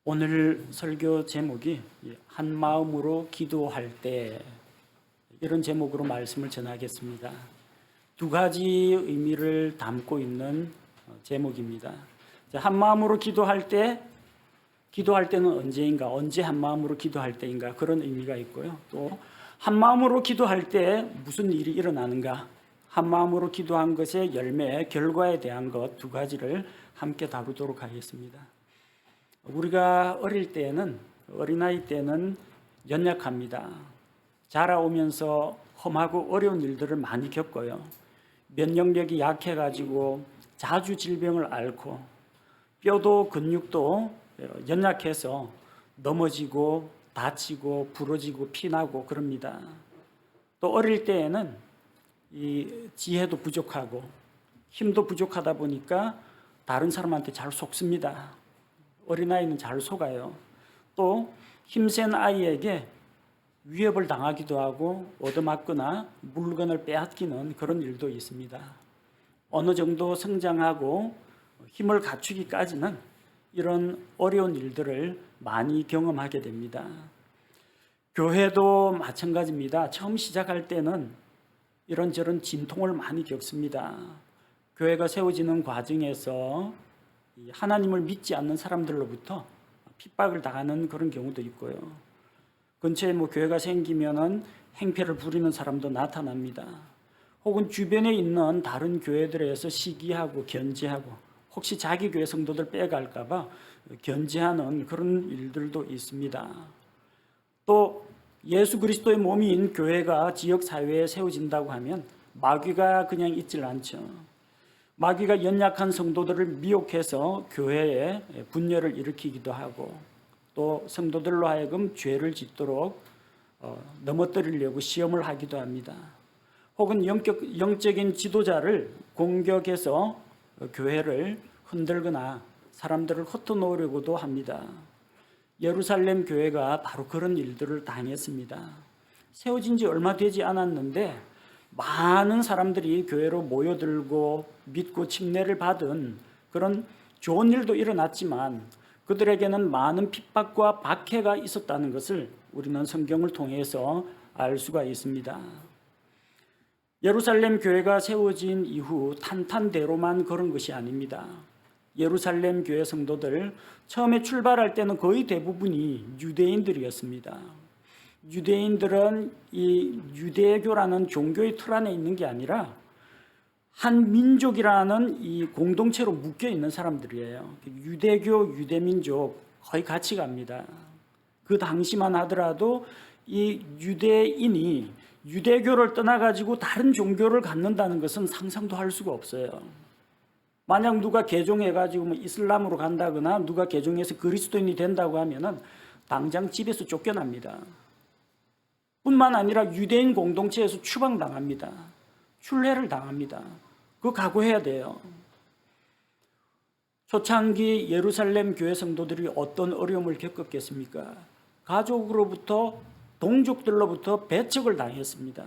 오늘 설교 제목이 한 마음으로 기도할 때, 이런 제목으로 말씀을 전하겠습니다. 두 가지 의미를 담고 있는 제목입니다. 한 마음으로 기도할 때는 언제인가, 언제 한 마음으로 기도할 때인가, 그런 의미가 있고요. 또 한 마음으로 기도할 때 무슨 일이 일어나는가, 한 마음으로 기도한 것의 열매, 결과에 대한 것 두 가지를 함께 다루도록 하겠습니다. 우리가 어린아이 때는 연약합니다. 자라오면서 험하고 어려운 일들을 많이 겪어요. 면역력이 약해가지고 자주 질병을 앓고, 뼈도 근육도 연약해서 넘어지고 다치고 부러지고 피나고 그럽니다. 또 어릴 때에는 이 지혜도 부족하고 힘도 부족하다 보니까 다른 사람한테 잘 속습니다. 어린아이는 잘 속아요. 또 힘센 아이에게 위협을 당하기도 하고 얻어맞거나 물건을 빼앗기는 그런 일도 있습니다. 어느 정도 성장하고 힘을 갖추기까지는 이런 어려운 일들을 많이 경험하게 됩니다. 교회도 마찬가지입니다. 처음 시작할 때는 이런저런 진통을 많이 겪습니다. 교회가 세워지는 과정에서 하나님을 믿지 않는 사람들로부터 핍박을 당하는 그런 경우도 있고요. 근처에 교회가 생기면은 행패를 부리는 사람도 나타납니다. 혹은 주변에 있는 다른 교회들에서 시기하고 견제하고, 혹시 자기 교회 성도들 빼갈까 봐 견제하는 그런 일들도 있습니다. 또 예수 그리스도의 몸인 교회가 지역 사회에 세워진다고 하면 마귀가 그냥 있질 않죠. 마귀가 연약한 성도들을 미혹해서 교회에 분열을 일으키기도 하고, 또 성도들로 하여금 죄를 짓도록 넘어뜨리려고 시험을 하기도 합니다. 혹은 영적인 지도자를 공격해서 교회를 흔들거나 사람들을 흩어놓으려고도 합니다. 예루살렘 교회가 바로 그런 일들을 당했습니다. 세워진 지 얼마 되지 않았는데 많은 사람들이 교회로 모여들고 믿고 침례를 받은 그런 좋은 일도 일어났지만, 그들에게는 많은 핍박과 박해가 있었다는 것을 우리는 성경을 통해서 알 수가 있습니다. 예루살렘 교회가 세워진 이후 탄탄대로만 그런 것이 아닙니다. 예루살렘 교회 성도들 처음에 출발할 때는 거의 대부분이 유대인들이었습니다. 유대인들은 이 유대교라는 종교의 틀 안에 있는 게 아니라 한 민족이라는 이 공동체로 묶여 있는 사람들이에요. 유대교, 유대민족 거의 같이 갑니다. 그 당시만 하더라도 이 유대인이 유대교를 떠나가지고 다른 종교를 갖는다는 것은 상상도 할 수가 없어요. 만약 누가 개종해가지고 이슬람으로 간다거나 누가 개종해서 그리스도인이 된다고 하면은 당장 집에서 쫓겨납니다. 뿐만 아니라 유대인 공동체에서 추방당합니다. 출애를 당합니다. 그거 각오해야 돼요. 초창기 예루살렘 교회 성도들이 어떤 어려움을 겪었겠습니까? 가족으로부터, 동족들로부터 배척을 당했습니다.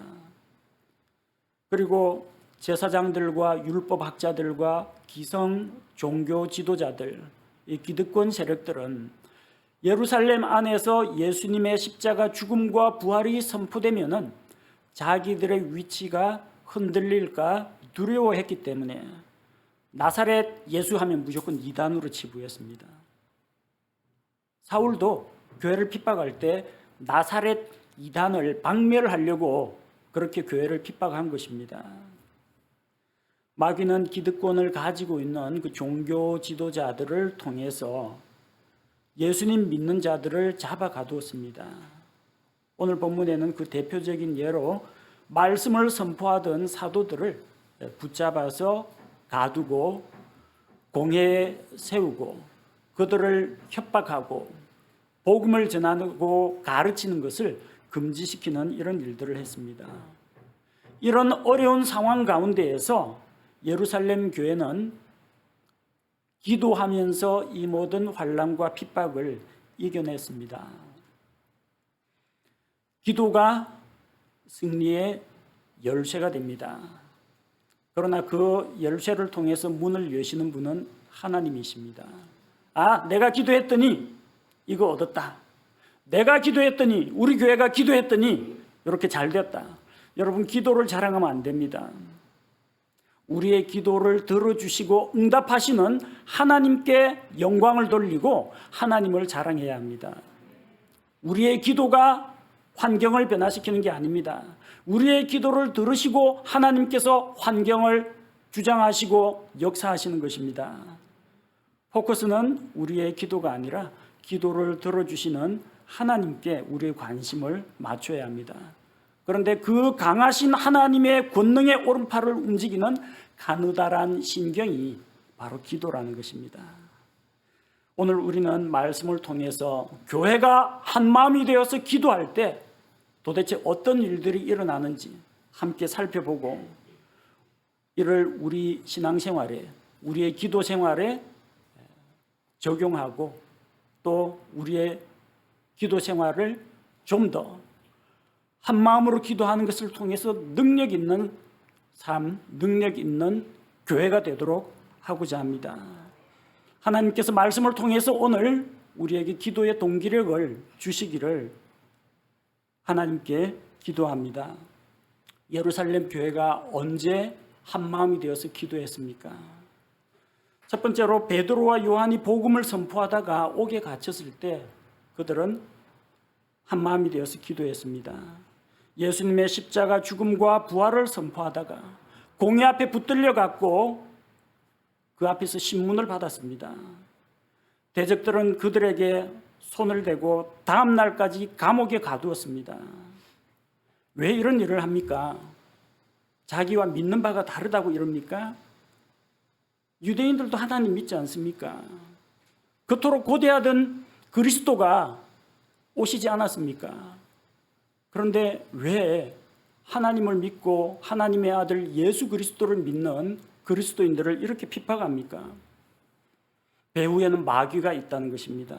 그리고 제사장들과 율법학자들과 기성 종교 지도자들, 이 기득권 세력들은 예루살렘 안에서 예수님의 십자가 죽음과 부활이 선포되면은 자기들의 위치가 흔들릴까 두려워했기 때문에 나사렛 예수 하면 무조건 이단으로 치부했습니다. 사울도 교회를 핍박할 때 나사렛 이단을 박멸하려고 그렇게 교회를 핍박한 것입니다. 마귀는 기득권을 가지고 있는 그 종교 지도자들을 통해서 예수님 믿는 자들을 잡아 가두었습니다. 오늘 본문에는 그 대표적인 예로 말씀을 선포하던 사도들을 붙잡아서 가두고 공회에 세우고 그들을 협박하고 복음을 전하고 가르치는 것을 금지시키는 이런 일들을 했습니다. 이런 어려운 상황 가운데에서 예루살렘 교회는 기도하면서 이 모든 환난과 핍박을 이겨냈습니다. 기도가 승리의 열쇠가 됩니다. 그러나 그 열쇠를 통해서 문을 여시는 분은 하나님이십니다. 내가 기도했더니 이거 얻었다. 내가 기도했더니, 우리 교회가 기도했더니 이렇게 잘 됐다. 여러분, 기도를 자랑하면 안 됩니다. 우리의 기도를 들어주시고 응답하시는 하나님께 영광을 돌리고 하나님을 자랑해야 합니다. 우리의 기도가 환경을 변화시키는 게 아닙니다. 우리의 기도를 들으시고 하나님께서 환경을 주장하시고 역사하시는 것입니다. 포커스는 우리의 기도가 아니라 기도를 들어주시는 하나님께 우리의 관심을 맞춰야 합니다. 그런데 그 강하신 하나님의 권능의 오른팔을 움직이는 가느다란 신경이 바로 기도라는 것입니다. 오늘 우리는 말씀을 통해서 교회가 한 마음이 되어서 기도할 때 도대체 어떤 일들이 일어나는지 함께 살펴보고, 이를 우리 신앙생활에, 우리의 기도 생활에 적용하고 또 우리의 기도 생활을 좀 더 한 마음으로 기도하는 것을 통해서 능력 있는 삶, 능력 있는 교회가 되도록 하고자 합니다. 하나님께서 말씀을 통해서 오늘 우리에게 기도의 동기력을 주시기를 하나님께 기도합니다. 예루살렘 교회가 언제 한 마음이 되어서 기도했습니까? 첫 번째로 베드로와 요한이 복음을 선포하다가 옥에 갇혔을 때 그들은 한 마음이 되어서 기도했습니다. 예수님의 십자가 죽음과 부활을 선포하다가 공회 앞에 붙들려 갔고 그 앞에서 신문을 받았습니다. 대적들은 그들에게 손을 대고 다음 날까지 감옥에 가두었습니다. 왜 이런 일을 합니까? 자기와 믿는 바가 다르다고 이럽니까? 유대인들도 하나님 믿지 않습니까? 그토록 고대하던 그리스도가 오시지 않았습니까? 그런데 왜 하나님을 믿고 하나님의 아들 예수 그리스도를 믿는 그리스도인들을 이렇게 핍박합니까? 배후에는 마귀가 있다는 것입니다.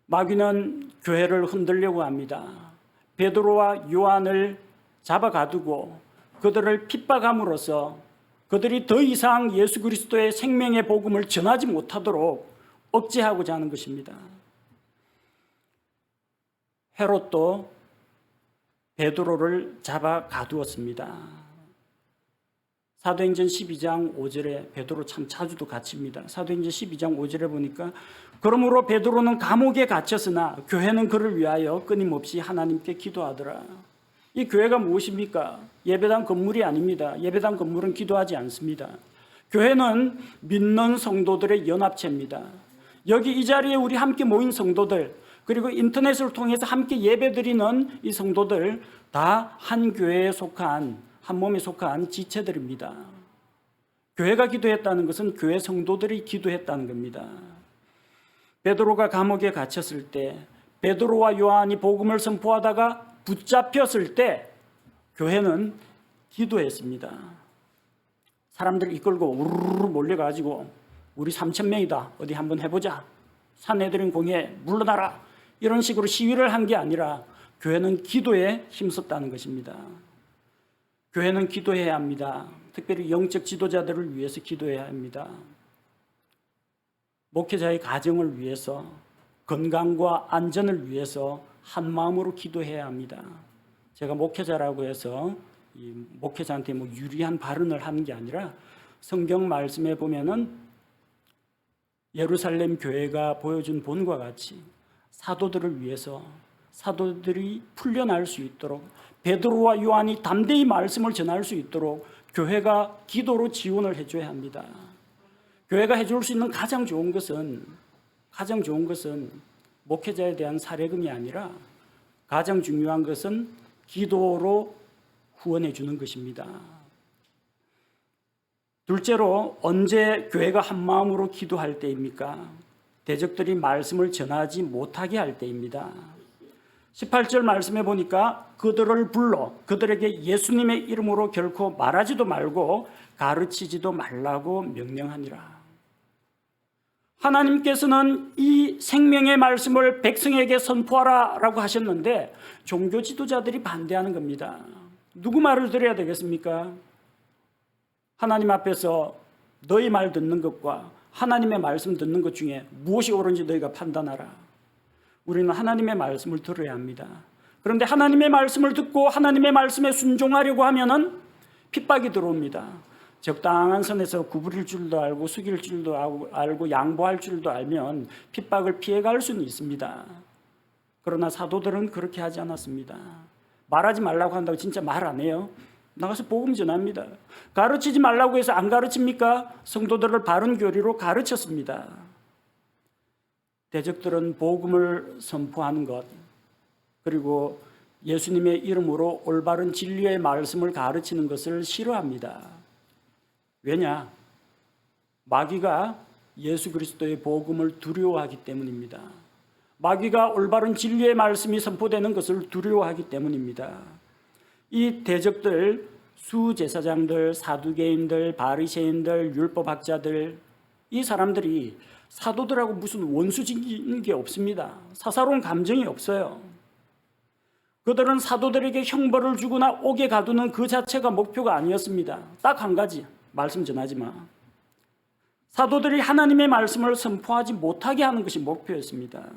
마귀는 교회를 흔들려고 합니다. 베드로와 요한을 잡아 가두고 그들을 핍박함으로써 그들이 더 이상 예수 그리스도의 생명의 복음을 전하지 못하도록 억제하고자 하는 것입니다. 헤롯도 베드로를 잡아 가두었습니다. 사도행전 12장 5절에 베드로 참 자주도 갇힙니다. 사도행전 12장 5절에 보니까 그러므로 베드로는 감옥에 갇혔으나 교회는 그를 위하여 끊임없이 하나님께 기도하더라. 이 교회가 무엇입니까? 예배당 건물이 아닙니다. 예배당 건물은 기도하지 않습니다. 교회는 믿는 성도들의 연합체입니다. 여기 이 자리에 우리 함께 모인 성도들, 그리고 인터넷을 통해서 함께 예배드리는 이 성도들 다 한 교회에 속한, 한 몸에 속한 지체들입니다. 교회가 기도했다는 것은 교회 성도들이 기도했다는 겁니다. 베드로가 감옥에 갇혔을 때, 베드로와 요한이 복음을 선포하다가 붙잡혔을 때 교회는 기도했습니다. 사람들 이끌고 우르르 몰려가지고 우리 3,000명이다. 어디 한번 해보자. 산헤드린 공회에 물러나라. 이런 식으로 시위를 한 게 아니라 교회는 기도에 힘썼다는 것입니다. 교회는 기도해야 합니다. 특별히 영적 지도자들을 위해서 기도해야 합니다. 목회자의 가정을 위해서, 건강과 안전을 위해서 한 마음으로 기도해야 합니다. 제가 목회자라고 해서 이 목회자한테 뭐 유리한 발언을 하는 게 아니라 성경 말씀에 보면은 예루살렘 교회가 보여준 본과 같이 사도들을 위해서, 사도들이 풀려날 수 있도록, 베드로와 요한이 담대히 말씀을 전할 수 있도록 교회가 기도로 지원을 해줘야 합니다. 교회가 해줄 수 있는 가장 좋은 것은 목회자에 대한 사례금이 아니라 가장 중요한 것은 기도로 후원해 주는 것입니다. 둘째로, 언제 교회가 한 마음으로 기도할 때입니까? 대적들이 말씀을 전하지 못하게 할 때입니다. 18절 말씀해 보니까 그들을 불러 그들에게 예수님의 이름으로 결코 말하지도 말고 가르치지도 말라고 명령하니라. 하나님께서는 이 생명의 말씀을 백성에게 선포하라라고 하셨는데 종교 지도자들이 반대하는 겁니다. 누구 말을 들어야 되겠습니까? 하나님 앞에서 너희 말 듣는 것과 하나님의 말씀 듣는 것 중에 무엇이 옳은지 너희가 판단하라. 우리는 하나님의 말씀을 들어야 합니다. 그런데 하나님의 말씀을 듣고 하나님의 말씀에 순종하려고 하면은 핍박이 들어옵니다. 적당한 선에서 구부릴 줄도 알고 숙일 줄도 알고 양보할 줄도 알면 핍박을 피해갈 수는 있습니다. 그러나 사도들은 그렇게 하지 않았습니다. 말하지 말라고 한다고 진짜 말 안 해요. 나가서 복음 전합니다. 가르치지 말라고 해서 안 가르칩니까? 성도들을 바른 교리로 가르쳤습니다. 대적들은 복음을 선포하는 것, 그리고 예수님의 이름으로 올바른 진리의 말씀을 가르치는 것을 싫어합니다. 왜냐? 마귀가 예수 그리스도의 복음을 두려워하기 때문입니다. 마귀가 올바른 진리의 말씀이 선포되는 것을 두려워하기 때문입니다. 이 대적들, 수제사장들, 사두개인들, 바리새인들, 율법학자들, 이 사람들이 사도들하고 무슨 원수적인 게 없습니다. 사사로운 감정이 없어요. 그들은 사도들에게 형벌을 주거나 옥에 가두는 그 자체가 목표가 아니었습니다. 딱 한 가지, 말씀 전하지 마. 사도들이 하나님의 말씀을 선포하지 못하게 하는 것이 목표였습니다.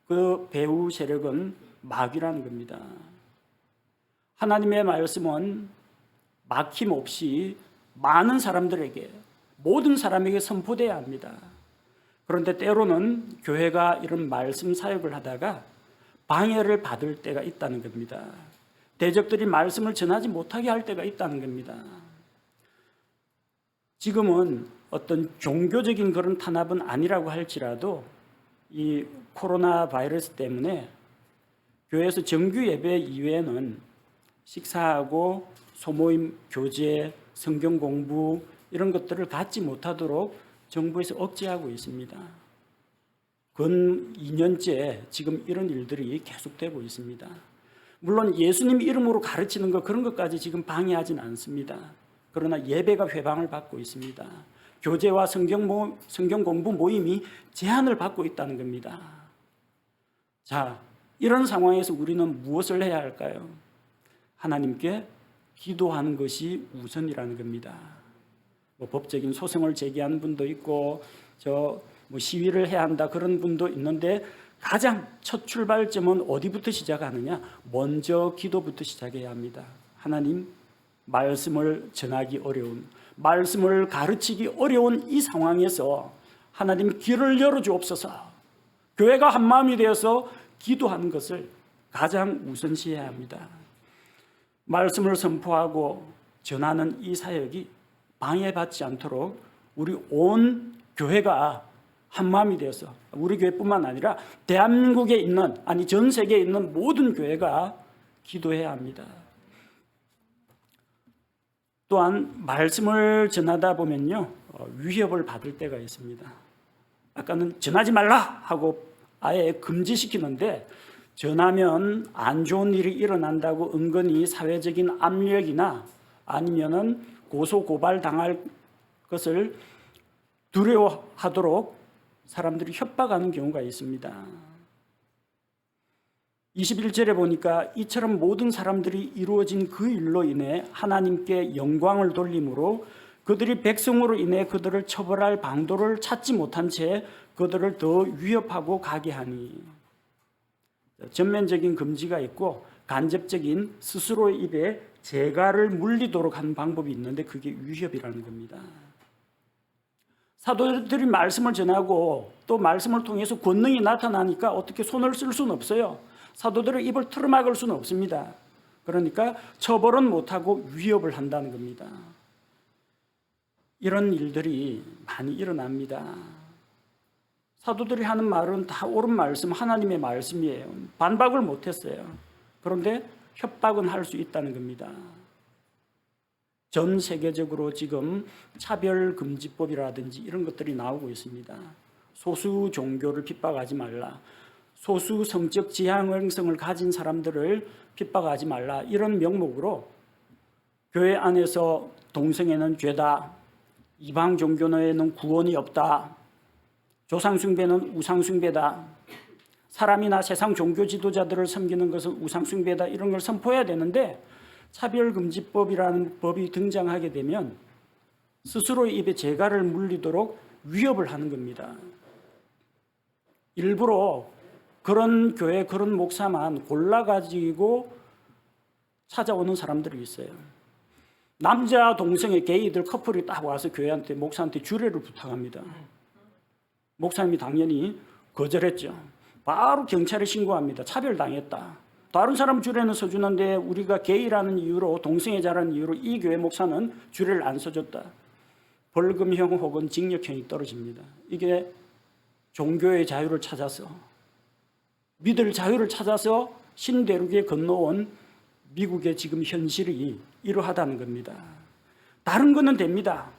그 배후 세력은 마귀라는 겁니다. 하나님의 말씀은 막힘없이 많은 사람들에게, 모든 사람에게 선포돼야 합니다. 그런데 때로는 교회가 이런 말씀 사역을 하다가 방해를 받을 때가 있다는 겁니다. 대적들이 말씀을 전하지 못하게 할 때가 있다는 겁니다. 지금은 어떤 종교적인 그런 탄압은 아니라고 할지라도 이 코로나 바이러스 때문에 교회에서 정규 예배 이외에는 식사하고 소모임, 교제, 성경 공부 이런 것들을 갖지 못하도록 정부에서 억제하고 있습니다. 근 2년째 지금 이런 일들이 계속되고 있습니다. 물론 예수님 이름으로 가르치는 것 그런 것까지 지금 방해하진 않습니다. 그러나 예배가 회방을 받고 있습니다. 교제와 성경 공부 모임이 제한을 받고 있다는 겁니다. 자, 이런 상황에서 우리는 무엇을 해야 할까요? 하나님께 기도하는 것이 우선이라는 겁니다. 법적인 소송을 제기하는 분도 있고 시위를 해야 한다 그런 분도 있는데 가장 첫 출발점은 어디부터 시작하느냐? 먼저 기도부터 시작해야 합니다. 하나님, 말씀을 전하기 어려운, 말씀을 가르치기 어려운 이 상황에서 하나님 길을 열어주옵소서. 교회가 한 마음이 되어서 기도하는 것을 가장 우선시해야 합니다. 말씀을 선포하고 전하는 이 사역이 방해받지 않도록 우리 온 교회가 한 마음이 되어서, 우리 교회뿐만 아니라 대한민국에 있는, 아니 전 세계에 있는 모든 교회가 기도해야 합니다. 또한 말씀을 전하다 보면요, 위협을 받을 때가 있습니다. 아까는 전하지 말라 하고 아예 금지시키는데, 전하면 안 좋은 일이 일어난다고 은근히 사회적인 압력이나 아니면은 고소 고발 당할 것을 두려워하도록 사람들이 협박하는 경우가 있습니다. 21절에 보니까 이처럼 모든 사람들이 이루어진 그 일로 인해 하나님께 영광을 돌림으로 그들이 백성으로 인해 그들을 처벌할 방도를 찾지 못한 채 그들을 더 위협하고 가게 하니, 전면적인 금지가 있고 간접적인 스스로의 입에 재갈을 물리도록 하는 방법이 있는데 그게 위협이라는 겁니다. 사도들이 말씀을 전하고 또 말씀을 통해서 권능이 나타나니까 어떻게 손을 쓸 수는 없어요. 사도들의 입을 틀어막을 수는 없습니다. 그러니까 처벌은 못하고 위협을 한다는 겁니다. 이런 일들이 많이 일어납니다. 사도들이 하는 말은 다 옳은 말씀, 하나님의 말씀이에요. 반박을 못했어요. 그런데 협박은 할 수 있다는 겁니다. 전 세계적으로 지금 차별금지법이라든지 이런 것들이 나오고 있습니다. 소수 종교를 핍박하지 말라, 소수 성적 지향성을 가진 사람들을 핍박하지 말라, 이런 명목으로 교회 안에서 동성애는 죄다, 이방 종교에는 구원이 없다, 조상숭배는 우상숭배다, 사람이나 세상 종교 지도자들을 섬기는 것은 우상숭배다, 이런 걸 선포해야 되는데 차별금지법이라는 법이 등장하게 되면 스스로의 입에 재갈을 물리도록 위협을 하는 겁니다. 일부러 그런 교회, 그런 목사만 골라가지고 찾아오는 사람들이 있어요. 남자 동성애 게이들 커플이 딱 와서 교회한테, 목사한테 주례를 부탁합니다. 목사님이 당연히 거절했죠. 바로 경찰에 신고합니다. 차별당했다. 다른 사람 주례는 서주는데 우리가 게이라는 이유로, 동성애자라는 이유로 이 교회 목사는 주례를 안 서줬다. 벌금형 혹은 징역형이 떨어집니다. 이게 종교의 자유를 찾아서, 믿을 자유를 찾아서 신대륙에 건너온 미국의 지금 현실이 이러하다는 겁니다. 다른 거는 됩니다.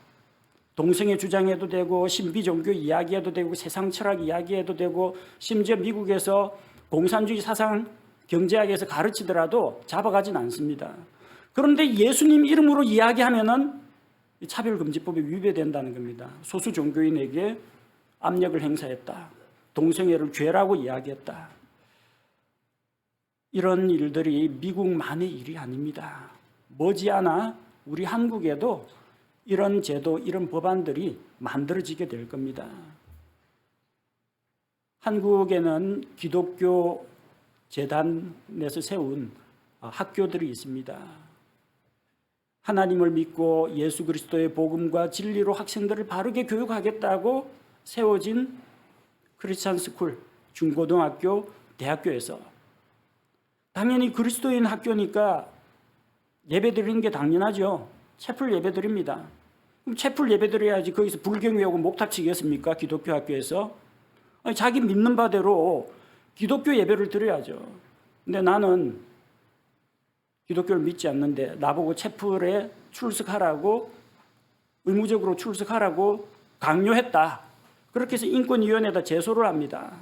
동성애 주장해도 되고, 신비종교 이야기해도 되고, 세상 철학 이야기해도 되고, 심지어 미국에서 공산주의 사상 경제학에서 가르치더라도 잡아가진 않습니다. 그런데 예수님 이름으로 이야기하면은 차별금지법에 위배된다는 겁니다. 소수 종교인에게 압력을 행사했다. 동성애를 죄라고 이야기했다. 이런 일들이 미국만의 일이 아닙니다. 머지않아 우리 한국에도 이런 제도, 이런 법안들이 만들어지게 될 겁니다. 한국에는 기독교 재단에서 세운 학교들이 있습니다. 하나님을 믿고 예수 그리스도의 복음과 진리로 학생들을 바르게 교육하겠다고 세워진 크리스찬 스쿨, 중고등학교, 대학교에서 당연히 그리스도인 학교니까 예배 드리는 게 당연하죠. 채플 예배 드립니다. 그럼 채플 예배 드려야지 거기서 불경 외우고 목탁 치겠습니까? 기독교 학교에서. 아니, 자기 믿는 바대로 기독교 예배를 드려야죠. 근데 나는 기독교를 믿지 않는데 나보고 채플에 출석하라고, 의무적으로 출석하라고 강요했다. 그렇게 해서 인권위원회에다 제소를 합니다.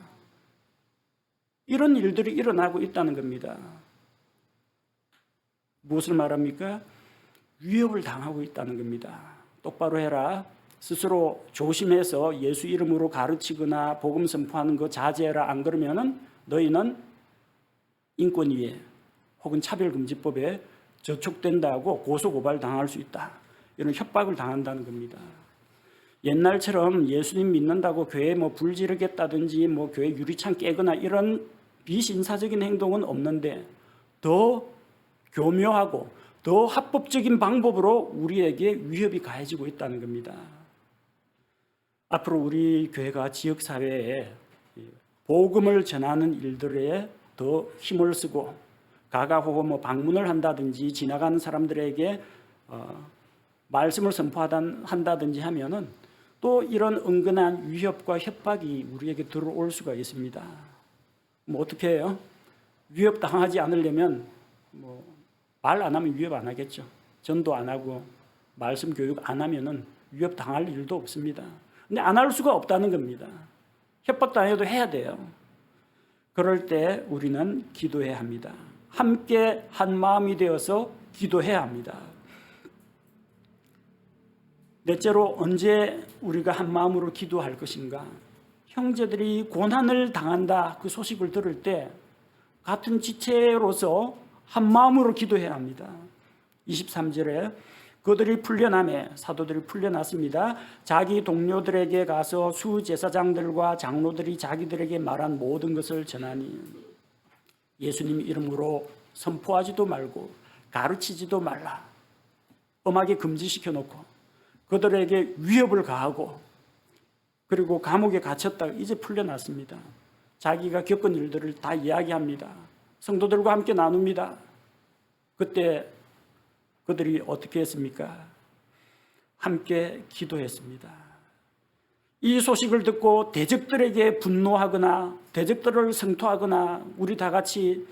이런 일들이 일어나고 있다는 겁니다. 무엇을 말합니까? 위협을 당하고 있다는 겁니다. 똑바로 해라. 스스로 조심해서 예수 이름으로 가르치거나 복음 선포하는 거 자제해라. 안 그러면은 너희는 인권위에 혹은 차별금지법에 저촉된다고 고소고발 당할 수 있다. 이런 협박을 당한다는 겁니다. 옛날처럼 예수님 믿는다고 교회 불 지르겠다든지 교회 유리창 깨거나 이런 비신사적인 행동은 없는데 더 교묘하고 더 합법적인 방법으로 우리에게 위협이 가해지고 있다는 겁니다. 앞으로 우리 교회가 지역사회에 복음을 전하는 일들에 더 힘을 쓰고 가가호고 방문을 한다든지 지나가는 사람들에게 말씀을 선포한다든지 하면은 또 이런 은근한 위협과 협박이 우리에게 들어올 수가 있습니다. 어떻게 해요? 위협 당하지 않으려면 말 안 하면 위협 안 하겠죠. 전도 안 하고 말씀 교육 안 하면은 위협 당할 일도 없습니다. 근데 안 할 수가 없다는 겁니다. 협박 당해도 해야 돼요. 그럴 때 우리는 기도해야 합니다. 함께 한 마음이 되어서 기도해야 합니다. 넷째로, 언제 우리가 한 마음으로 기도할 것인가? 형제들이 고난을 당한다 그 소식을 들을 때 같은 지체로서 한 마음으로 기도해야 합니다. 23절에 그들이 풀려나매, 사도들이 풀려났습니다. 자기 동료들에게 가서 수제사장들과 장로들이 자기들에게 말한 모든 것을 전하니 예수님 이름으로 선포하지도 말고 가르치지도 말라. 엄하게 금지시켜 놓고 그들에게 위협을 가하고 그리고 감옥에 갇혔다가 이제 풀려났습니다. 자기가 겪은 일들을 다 이야기합니다. 성도들과 함께 나눕니다. 그때 그들이 어떻게 했습니까? 함께 기도했습니다. 이 소식을 듣고 대적들에게 분노하거나 대적들을 성토하거나 우리 다 같이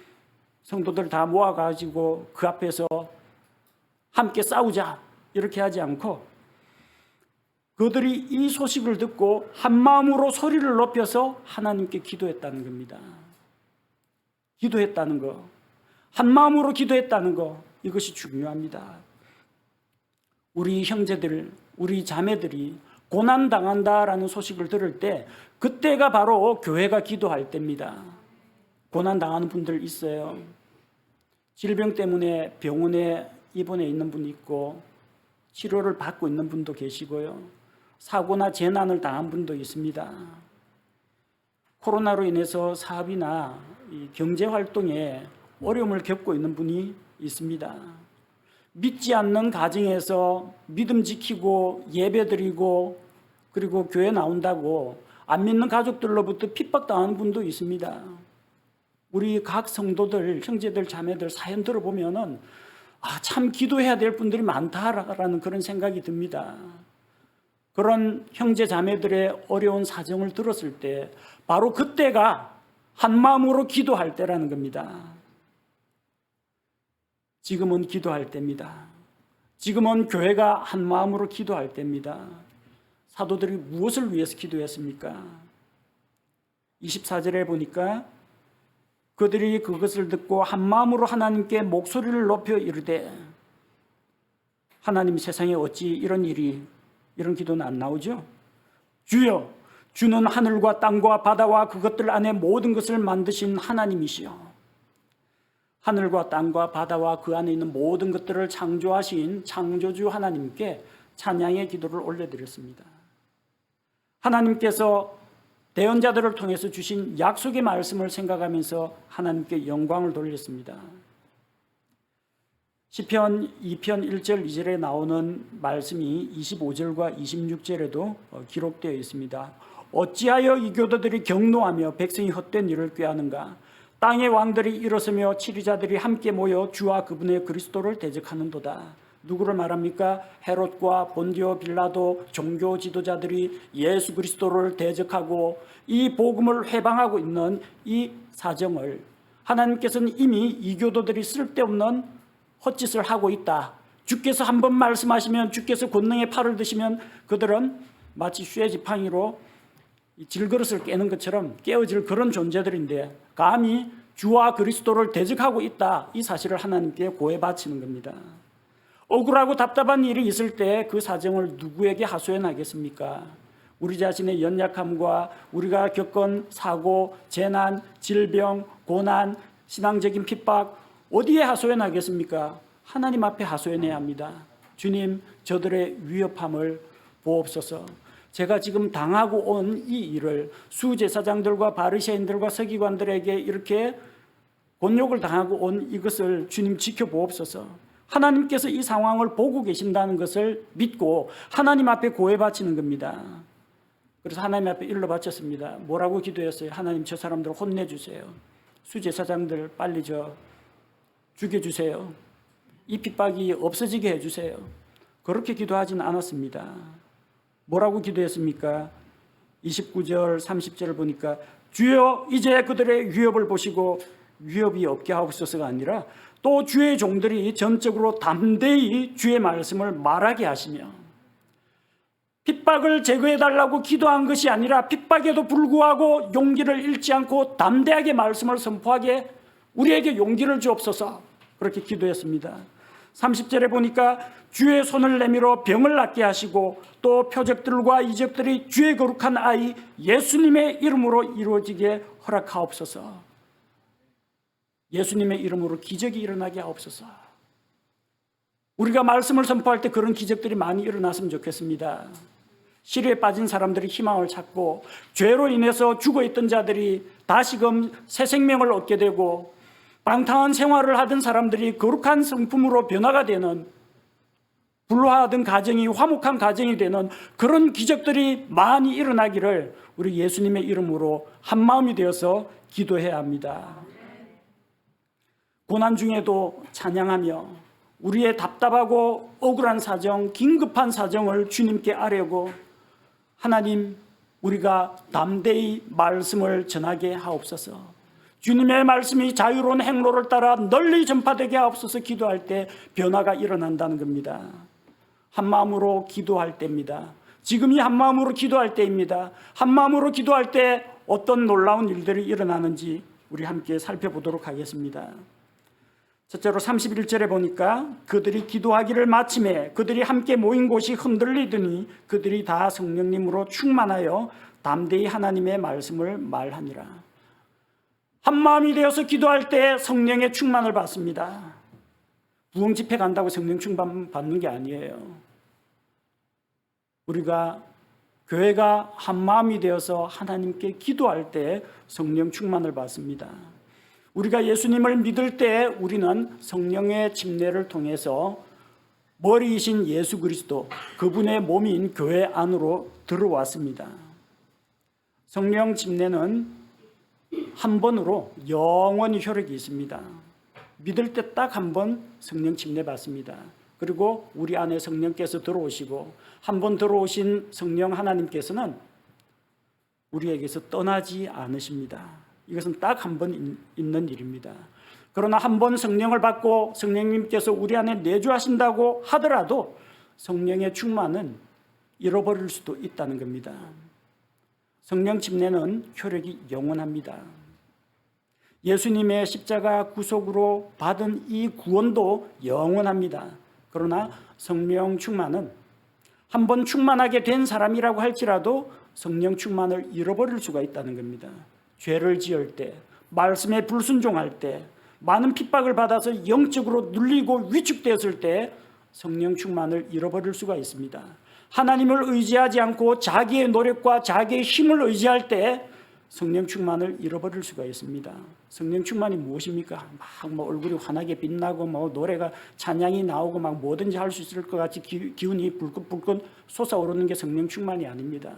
성도들 다 모아가지고 그 앞에서 함께 싸우자 이렇게 하지 않고 그들이 이 소식을 듣고 한 마음으로 소리를 높여서 하나님께 기도했다는 겁니다. 기도했다는 거, 한 마음으로 기도했다는 거, 이것이 중요합니다. 우리 형제들, 우리 자매들이 고난당한다라는 소식을 들을 때 그때가 바로 교회가 기도할 때입니다. 고난당하는 분들 있어요. 질병 때문에 병원에 입원해 있는 분이 있고 치료를 받고 있는 분도 계시고요. 사고나 재난을 당한 분도 있습니다. 코로나로 인해서 사업이나 이 경제 활동에 어려움을 겪고 있는 분이 있습니다. 믿지 않는 가정에서 믿음 지키고 예배 드리고 그리고 교회 나온다고 안 믿는 가족들로부터 핍박당하는 분도 있습니다. 우리 각 성도들, 형제들, 자매들 사연 들어보면은 참 기도해야 될 분들이 많다라는 그런 생각이 듭니다. 그런 형제 자매들의 어려운 사정을 들었을 때 바로 그때가 한 마음으로 기도할 때라는 겁니다. 지금은 기도할 때입니다. 지금은 교회가 한 마음으로 기도할 때입니다. 사도들이 무엇을 위해서 기도했습니까? 24절에 보니까 그들이 그것을 듣고 한 마음으로 하나님께 목소리를 높여 이르되, 하나님, 세상에 어찌 이런 기도는 안 나오죠? 주여, 주는 하늘과 땅과 바다와 그것들 안에 모든 것을 만드신 하나님이시여. 하늘과 땅과 바다와 그 안에 있는 모든 것들을 창조하신 창조주 하나님께 찬양의 기도를 올려드렸습니다. 하나님께서 대언자들을 통해서 주신 약속의 말씀을 생각하면서 하나님께 영광을 돌렸습니다. 시편 2편 1절 2절에 나오는 말씀이 25절과 26절에도 기록되어 있습니다. 어찌하여 이 교도들이 경노하며 백성이 헛된 일을 꾀하는가? 땅의 왕들이 일어서며 치리자들이 함께 모여 주와 그분의 그리스도를 대적하는도다. 누구를 말합니까? 헤롯과 본디오 빌라도 종교 지도자들이 예수 그리스도를 대적하고 이 복음을 회방하고 있는 이 사정을 하나님께서는 이미 이 교도들이 쓸데없는 헛짓을 하고 있다. 주께서 한번 말씀하시면, 주께서 권능의 팔을 드시면 그들은 마치 쇠 지팡이로 질그릇을 깨는 것처럼 깨어질 그런 존재들인데 감히 주와 그리스도를 대적하고 있다. 이 사실을 하나님께 고해 바치는 겁니다. 억울하고 답답한 일이 있을 때 그 사정을 누구에게 하소연하겠습니까? 우리 자신의 연약함과 우리가 겪은 사고, 재난, 질병, 고난, 신앙적인 핍박 어디에 하소연하겠습니까? 하나님 앞에 하소연해야 합니다. 주님, 저들의 위협함을 보옵소서. 제가 지금 당하고 온 이 일을 수제사장들과 바리새인들과 서기관들에게 이렇게 곤욕을 당하고 온 이것을 주님 지켜보옵소서. 하나님께서 이 상황을 보고 계신다는 것을 믿고 하나님 앞에 고해 바치는 겁니다. 그래서 하나님 앞에 일러 바쳤습니다. 뭐라고 기도했어요? 하나님, 저 사람들 혼내주세요. 수제사장들 빨리 죽여주세요. 이 핍박이 없어지게 해주세요. 그렇게 기도하지는 않았습니다. 뭐라고 기도했습니까? 29절 30절을 보니까 주여, 이제 그들의 위협을 보시고 위협이 없게 하옵소서가 아니라 또 주의 종들이 전적으로 담대히 주의 말씀을 말하게 하시며, 핍박을 제거해달라고 기도한 것이 아니라 핍박에도 불구하고 용기를 잃지 않고 담대하게 말씀을 선포하게 우리에게 용기를 주옵소서. 그렇게 기도했습니다. 30절에 보니까 주의 손을 내밀어 병을 낫게 하시고 또 표적들과 이적들이 주의 거룩한 아이 예수님의 이름으로 이루어지게 허락하옵소서. 예수님의 이름으로 기적이 일어나게 하옵소서. 우리가 말씀을 선포할 때 그런 기적들이 많이 일어났으면 좋겠습니다. 시리에 빠진 사람들이 희망을 찾고 죄로 인해서 죽어있던 자들이 다시금 새 생명을 얻게 되고 방탕한 생활을 하던 사람들이 거룩한 성품으로 변화가 되는, 불화하던 가정이 화목한 가정이 되는 그런 기적들이 많이 일어나기를 우리 예수님의 이름으로 한마음이 되어서 기도해야 합니다. 고난 중에도 찬양하며 우리의 답답하고 억울한 사정, 긴급한 사정을 주님께 아뢰고 하나님, 우리가 담대히 말씀을 전하게 하옵소서. 주님의 말씀이 자유로운 행로를 따라 널리 전파되게 하옵소서. 기도할 때 변화가 일어난다는 겁니다. 한마음으로 기도할 때입니다. 지금이 한마음으로 기도할 때입니다. 한마음으로 기도할 때 어떤 놀라운 일들이 일어나는지 우리 함께 살펴보도록 하겠습니다. 첫째로 31절에 보니까 그들이 기도하기를 마침에 그들이 함께 모인 곳이 흔들리더니 그들이 다 성령님으로 충만하여 담대히 하나님의 말씀을 말하니라. 한마음이 되어서 기도할 때 성령의 충만을 받습니다. 부흥 집회 간다고 성령 충만 받는 게 아니에요. 우리가 교회가 한 마음이 되어서 하나님께 기도할 때 성령 충만을 받습니다. 우리가 예수님을 믿을 때 우리는 성령의 침례를 통해서 머리이신 예수 그리스도, 그분의 몸인 교회 안으로 들어왔습니다. 성령 침례는 한 번으로 영원히 효력이 있습니다. 믿을 때 딱 한 번 성령 침례 받습니다. 그리고 우리 안에 성령께서 들어오시고, 한 번 들어오신 성령 하나님께서는 우리에게서 떠나지 않으십니다. 이것은 딱 한 번 있는 일입니다. 그러나 한 번 성령을 받고 성령님께서 우리 안에 내주하신다고 하더라도 성령의 충만은 잃어버릴 수도 있다는 겁니다. 성령 침례는 효력이 영원합니다. 예수님의 십자가 구속으로 받은 이 구원도 영원합니다. 그러나 성령 충만은 한 번 충만하게 된 사람이라고 할지라도 성령 충만을 잃어버릴 수가 있다는 겁니다. 죄를 지을 때, 말씀에 불순종할 때, 많은 핍박을 받아서 영적으로 눌리고 위축되었을 때 성령 충만을 잃어버릴 수가 있습니다. 하나님을 의지하지 않고 자기의 노력과 자기의 힘을 의지할 때 성령 충만을 잃어버릴 수가 있습니다. 성령 충만이 무엇입니까? 막 얼굴이 환하게 빛나고 노래가 찬양이 나오고 뭐든지 할 수 있을 것 같이 기운이 불끈불끈 솟아오르는 게 성령 충만이 아닙니다.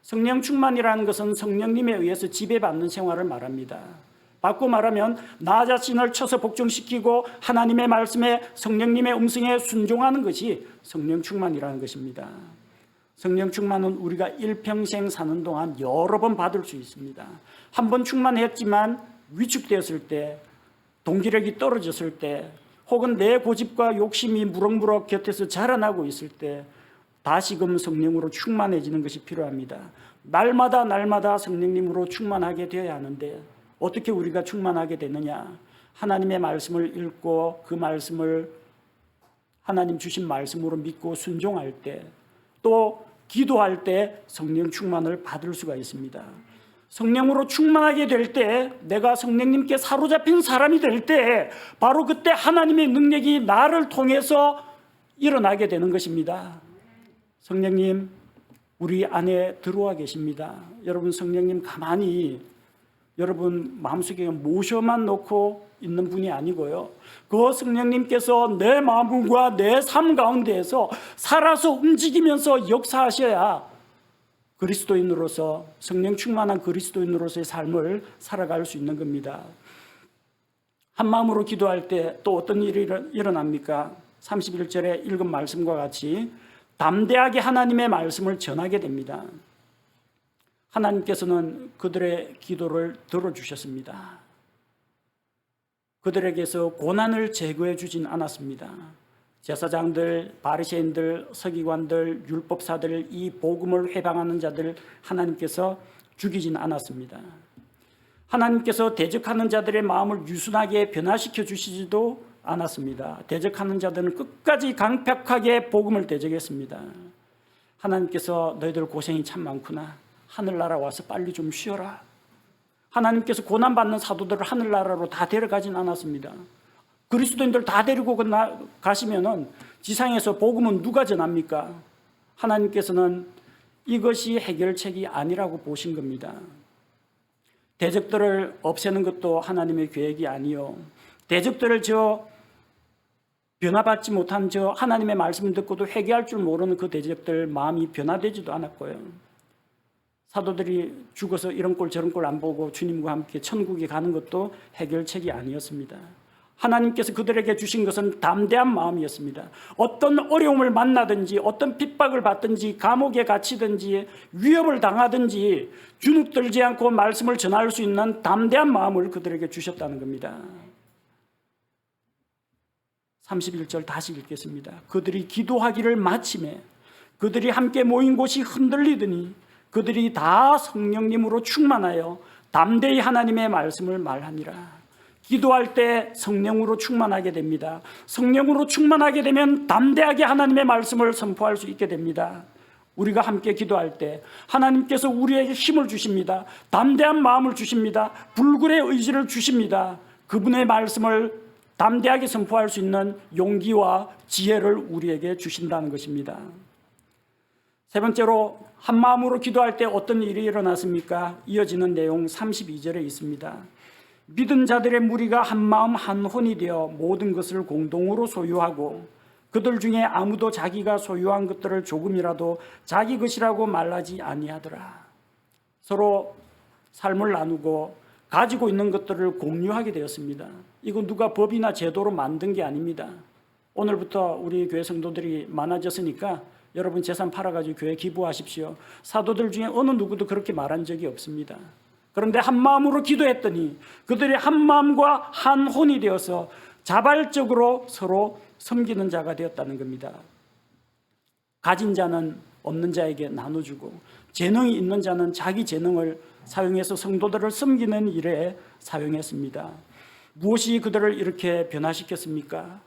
성령 충만이라는 것은 성령님에 의해서 지배받는 생활을 말합니다. 바꿔 말하면 나 자신을 쳐서 복종시키고 하나님의 말씀에 성령님의 음성에 순종하는 것이 성령 충만이라는 것입니다. 성령 충만은 우리가 일평생 사는 동안 여러 번 받을 수 있습니다. 한 번 충만했지만 위축되었을 때, 동기력이 떨어졌을 때, 혹은 내 고집과 욕심이 무럭무럭 곁에서 자라나고 있을 때 다시금 성령으로 충만해지는 것이 필요합니다. 날마다 성령님으로 충만하게 되어야 하는데 어떻게 우리가 충만하게 되느냐? 하나님의 말씀을 읽고 그 말씀을 하나님 주신 말씀으로 믿고 순종할 때, 또 기도할 때 성령 충만을 받을 수가 있습니다. 성령으로 충만하게 될 때, 내가 성령님께 사로잡힌 사람이 될 때 바로 그때 하나님의 능력이 나를 통해서 일어나게 되는 것입니다. 성령님 우리 안에 들어와 계십니다. 여러분, 성령님 가만히 여러분 마음속에 모셔만 놓고 있는 분이 아니고요, 그 성령님께서 내 마음과 내 삶 가운데에서 살아서 움직이면서 역사하셔야 그리스도인으로서, 성령 충만한 그리스도인으로서의 삶을 살아갈 수 있는 겁니다. 한 마음으로 기도할 때 또 어떤 일이 일어납니까? 31절에 읽은 말씀과 같이 담대하게 하나님의 말씀을 전하게 됩니다. 하나님께서는 그들의 기도를 들어주셨습니다. 그들에게서 고난을 제거해 주진 않았습니다. 제사장들, 바리새인들, 서기관들, 율법사들, 이 복음을 회방하는 자들 하나님께서 죽이진 않았습니다. 하나님께서 대적하는 자들의 마음을 유순하게 변화시켜 주시지도 않았습니다. 대적하는 자들은 끝까지 강력하게 복음을 대적했습니다. 하나님께서 너희들 고생이 참 많구나, 하늘나라 와서 빨리 좀 쉬어라. 하나님께서 고난받는 사도들을 하늘나라로 다 데려가진 않았습니다. 그리스도인들 다 데리고 가시면은 지상에서 복음은 누가 전합니까? 하나님께서는 이것이 해결책이 아니라고 보신 겁니다. 대적들을 없애는 것도 하나님의 계획이 아니요, 대적들을 변화받지 못한 하나님의 말씀을 듣고도 회개할 줄 모르는 그 대적들 마음이 변화되지도 않았고요, 사도들이 죽어서 이런 꼴 저런 꼴 안 보고 주님과 함께 천국에 가는 것도 해결책이 아니었습니다. 하나님께서 그들에게 주신 것은 담대한 마음이었습니다. 어떤 어려움을 만나든지, 어떤 핍박을 받든지, 감옥에 갇히든지, 위협을 당하든지 주눅들지 않고 말씀을 전할 수 있는 담대한 마음을 그들에게 주셨다는 겁니다. 31절 다시 읽겠습니다. 그들이 기도하기를 마침에 그들이 함께 모인 곳이 흔들리더니 그들이 다 성령님으로 충만하여 담대히 하나님의 말씀을 말하니라. 기도할 때 성령으로 충만하게 됩니다. 성령으로 충만하게 되면 담대하게 하나님의 말씀을 선포할 수 있게 됩니다. 우리가 함께 기도할 때 하나님께서 우리에게 힘을 주십니다. 담대한 마음을 주십니다. 불굴의 의지를 주십니다. 그분의 말씀을 담대하게 선포할 수 있는 용기와 지혜를 우리에게 주신다는 것입니다. 세 번째로 한 마음으로 기도할 때 어떤 일이 일어났습니까? 이어지는 내용 32절에 있습니다. 믿은 자들의 무리가 한 마음 한 혼이 되어 모든 것을 공동으로 소유하고 그들 중에 아무도 자기가 소유한 것들을 조금이라도 자기 것이라고 말하지 아니하더라. 서로 삶을 나누고 가지고 있는 것들을 공유하게 되었습니다. 이건 누가 법이나 제도로 만든 게 아닙니다. 오늘부터 우리 교회 성도들이 많아졌으니까 여러분 재산 팔아가지고 교회 기부하십시오. 사도들 중에 어느 누구도 그렇게 말한 적이 없습니다. 그런데 한 마음으로 기도했더니 그들이 한 마음과 한 혼이 되어서 자발적으로 서로 섬기는 자가 되었다는 겁니다. 가진 자는 없는 자에게 나눠주고 재능이 있는 자는 자기 재능을 사용해서 성도들을 섬기는 일에 사용했습니다. 무엇이 그들을 이렇게 변화시켰습니까?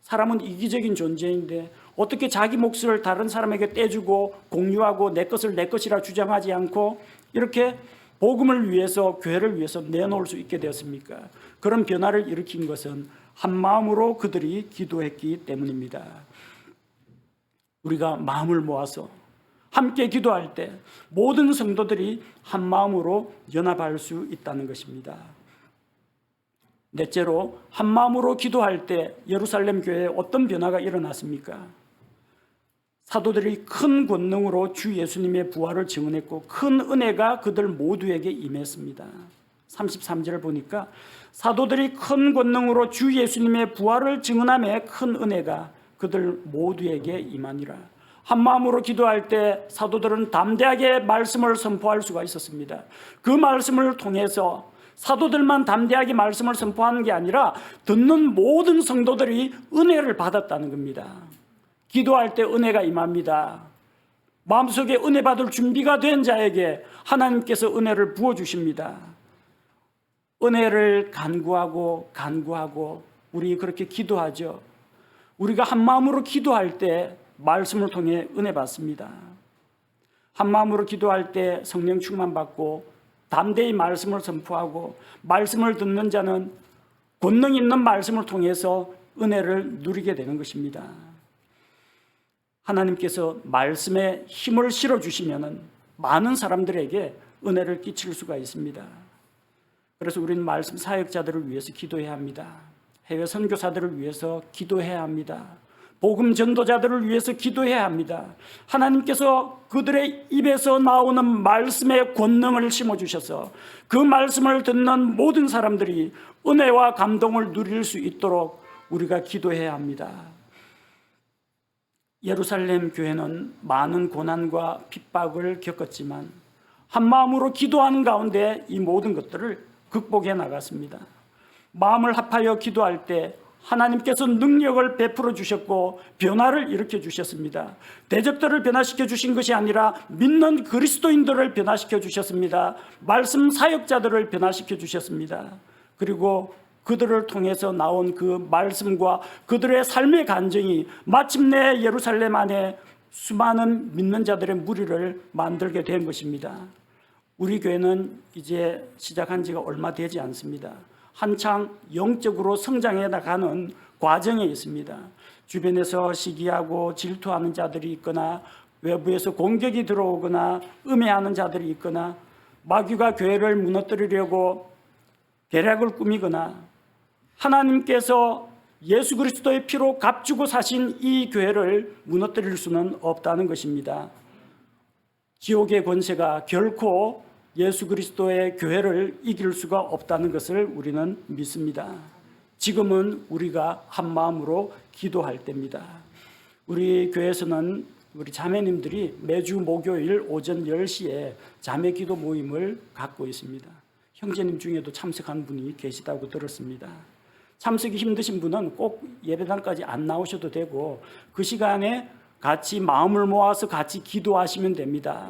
사람은 이기적인 존재인데 어떻게 자기 몫을 다른 사람에게 떼주고 공유하고 내 것을 내 것이라 주장하지 않고 이렇게 복음을 위해서 교회를 위해서 내놓을 수 있게 되었습니까? 그런 변화를 일으킨 것은 한 마음으로 그들이 기도했기 때문입니다. 우리가 마음을 모아서 함께 기도할 때 모든 성도들이 한 마음으로 연합할 수 있다는 것입니다. 넷째로 한 마음으로 기도할 때 예루살렘 교회에 어떤 변화가 일어났습니까? 사도들이 큰 권능으로 주 예수님의 부활을 증언했고 큰 은혜가 그들 모두에게 임했습니다. 33절을 보니까 사도들이 큰 권능으로 주 예수님의 부활을 증언함에 큰 은혜가 그들 모두에게 임하니라. 한 마음으로 기도할 때 사도들은 담대하게 말씀을 선포할 수가 있었습니다. 그 말씀을 통해서 사도들만 담대하게 말씀을 선포하는 게 아니라 듣는 모든 성도들이 은혜를 받았다는 겁니다. 기도할 때 은혜가 임합니다. 마음속에 은혜 받을 준비가 된 자에게 하나님께서 은혜를 부어주십니다. 은혜를 간구하고 우리 그렇게 기도하죠. 우리가 한 마음으로 기도할 때 말씀을 통해 은혜 받습니다. 한 마음으로 기도할 때 성령 충만 받고 담대히 말씀을 선포하고 말씀을 듣는 자는 권능 있는 말씀을 통해서 은혜를 누리게 되는 것입니다. 하나님께서 말씀에 힘을 실어주시면 많은 사람들에게 은혜를 끼칠 수가 있습니다. 그래서 우리는 말씀 사역자들을 위해서 기도해야 합니다. 해외 선교사들을 위해서 기도해야 합니다. 복음 전도자들을 위해서 기도해야 합니다. 하나님께서 그들의 입에서 나오는 말씀의 권능을 심어주셔서 그 말씀을 듣는 모든 사람들이 은혜와 감동을 누릴 수 있도록 우리가 기도해야 합니다. 예루살렘 교회는 많은 고난과 핍박을 겪었지만 한 마음으로 기도하는 가운데 이 모든 것들을 극복해 나갔습니다. 마음을 합하여 기도할 때 하나님께서 능력을 베풀어 주셨고 변화를 일으켜 주셨습니다. 대적들을 변화시켜 주신 것이 아니라 믿는 그리스도인들을 변화시켜 주셨습니다. 말씀 사역자들을 변화시켜 주셨습니다. 그리고 그들을 통해서 나온 그 말씀과 그들의 삶의 간증이 마침내 예루살렘 안에 수많은 믿는 자들의 무리를 만들게 된 것입니다. 우리 교회는 이제 시작한 지가 얼마 되지 않습니다. 한창 영적으로 성장해 나가는 과정에 있습니다. 주변에서 시기하고 질투하는 자들이 있거나 외부에서 공격이 들어오거나 음해하는 자들이 있거나 마귀가 교회를 무너뜨리려고 계략을 꾸미거나 하나님께서 예수 그리스도의 피로 값주고 사신 이 교회를 무너뜨릴 수는 없다는 것입니다. 지옥의 권세가 결코 예수 그리스도의 교회를 이길 수가 없다는 것을 우리는 믿습니다. 지금은 우리가 한 마음으로 기도할 때입니다. 우리 교회에서는 우리 자매님들이 매주 목요일 오전 10시에 자매 기도 모임을 갖고 있습니다. 형제님 중에도 참석한 분이 계시다고 들었습니다. 참석이 힘드신 분은 꼭 예배당까지 안 나오셔도 되고 그 시간에 같이 마음을 모아서 같이 기도하시면 됩니다.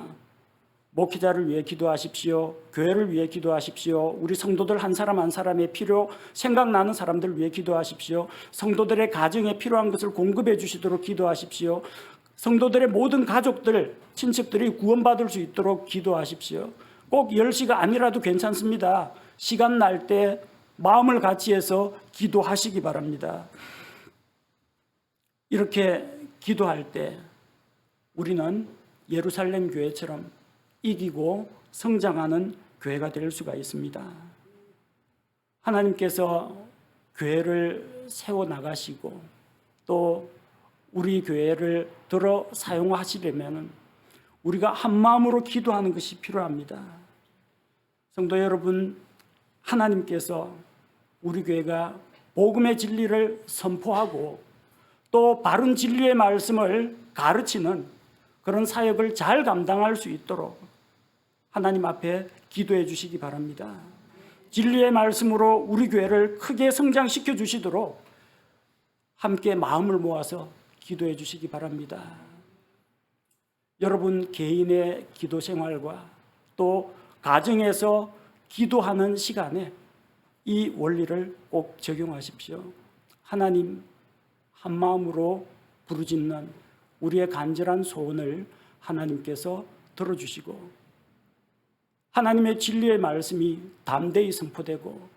목회자를 위해 기도하십시오. 교회를 위해 기도하십시오. 우리 성도들 한 사람 한 사람의 필요, 생각나는 사람들을 위해 기도하십시오. 성도들의 가정에 필요한 것을 공급해 주시도록 기도하십시오. 성도들의 모든 가족들, 친척들이 구원받을 수 있도록 기도하십시오. 꼭 10시가 아니라도 괜찮습니다. 시간 날 때 마음을 같이 해서 기도하시기 바랍니다. 이렇게 기도할 때 우리는 예루살렘 교회처럼 이기고 성장하는 교회가 될 수가 있습니다. 하나님께서 교회를 세워 나가시고 또 우리 교회를 들어 사용하시려면 우리가 한 마음으로 기도하는 것이 필요합니다. 성도 여러분, 하나님께서 우리 교회가 복음의 진리를 선포하고 또 바른 진리의 말씀을 가르치는 그런 사역을 잘 감당할 수 있도록 하나님 앞에 기도해 주시기 바랍니다. 진리의 말씀으로 우리 교회를 크게 성장시켜 주시도록 함께 마음을 모아서 기도해 주시기 바랍니다. 여러분 개인의 기도 생활과 또 가정에서 기도하는 시간에 이 원리를 꼭 적용하십시오. 하나님, 한 마음으로 부르짖는 우리의 간절한 소원을 하나님께서 들어주시고 하나님의 진리의 말씀이 담대히 선포되고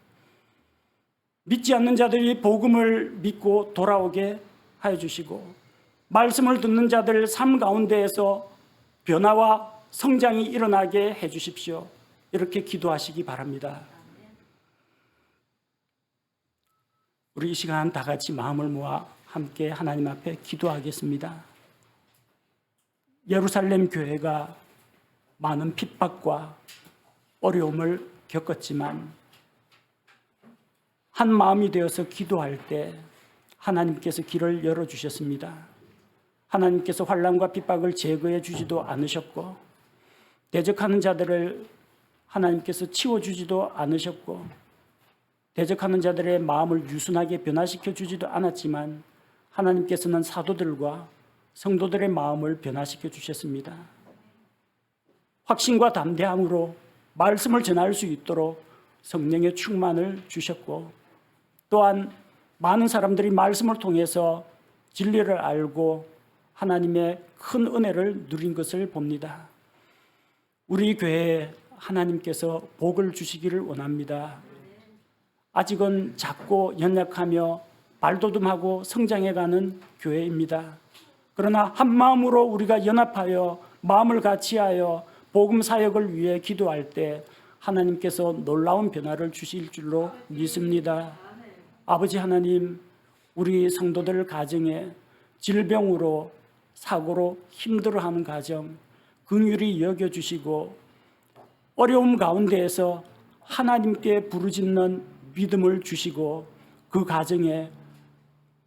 믿지 않는 자들이 복음을 믿고 돌아오게 하여 주시고 말씀을 듣는 자들 삶 가운데에서 변화와 성장이 일어나게 해 주십시오. 이렇게 기도하시기 바랍니다. 우리 이 시간 다 같이 마음을 모아 함께 하나님 앞에 기도하겠습니다. 예루살렘 교회가 많은 핍박과 어려움을 겪었지만 한 마음이 되어서 기도할 때 하나님께서 길을 열어주셨습니다. 하나님께서 환난과 핍박을 제거해 주지도 않으셨고 대적하는 자들을 하나님께서 치워주지도 않으셨고 대적하는 자들의 마음을 유순하게 변화시켜 주지도 않았지만 하나님께서는 사도들과 성도들의 마음을 변화시켜 주셨습니다. 확신과 담대함으로 말씀을 전할 수 있도록 성령의 충만을 주셨고 또한 많은 사람들이 말씀을 통해서 진리를 알고 하나님의 큰 은혜를 누린 것을 봅니다. 우리 교회에 하나님께서 복을 주시기를 원합니다. 아직은 작고 연약하며 발돋움하고 성장해가는 교회입니다. 그러나 한 마음으로 우리가 연합하여 마음을 같이하여 복음 사역을 위해 기도할 때 하나님께서 놀라운 변화를 주실 줄로 믿습니다. 아버지 하나님, 우리 성도들 가정에 질병으로 사고로 힘들어하는 가정 긍휼히 여겨주시고 어려움 가운데에서 하나님께 부르짖는 믿음을 주시고 그 가정에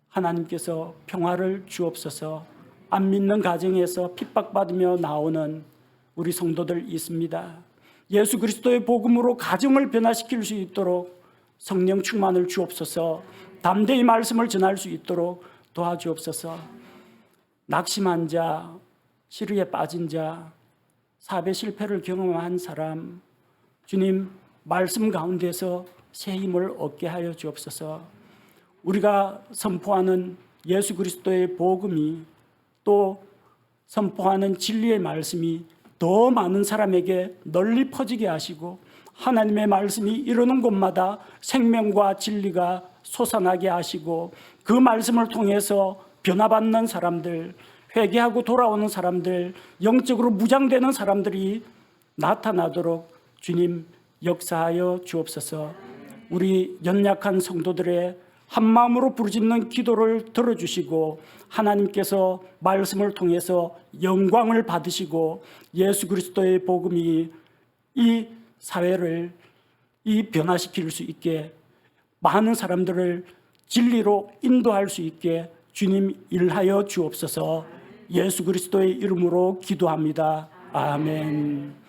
하나님께서 평화를 주옵소서. 안 믿는 가정에서 핍박받으며 나오는 우리 성도들 있습니다. 예수 그리스도의 복음으로 가정을 변화시킬 수 있도록 성령 충만을 주옵소서. 담대히 말씀을 전할 수 있도록 도와주옵소서. 낙심한 자, 시리에 빠진 자, 사배 실패를 경험한 사람, 주님 말씀 가운데서 새 힘을 얻게 하여 주옵소서. 우리가 선포하는 예수 그리스도의 복음이 또 선포하는 진리의 말씀이 더 많은 사람에게 널리 퍼지게 하시고 하나님의 말씀이 이르는 곳마다 생명과 진리가 솟아나게 하시고 그 말씀을 통해서 변화받는 사람들, 회개하고 돌아오는 사람들, 영적으로 무장되는 사람들이 나타나도록 주님 역사하여 주옵소서. 우리 연약한 성도들의 한마음으로 부르짖는 기도를 들어주시고 하나님께서 말씀을 통해서 영광을 받으시고 예수 그리스도의 복음이 이 사회를 변화시킬 수 있게 많은 사람들을 진리로 인도할 수 있게 주님 일하여 주옵소서. 예수 그리스도의 이름으로 기도합니다. 아멘.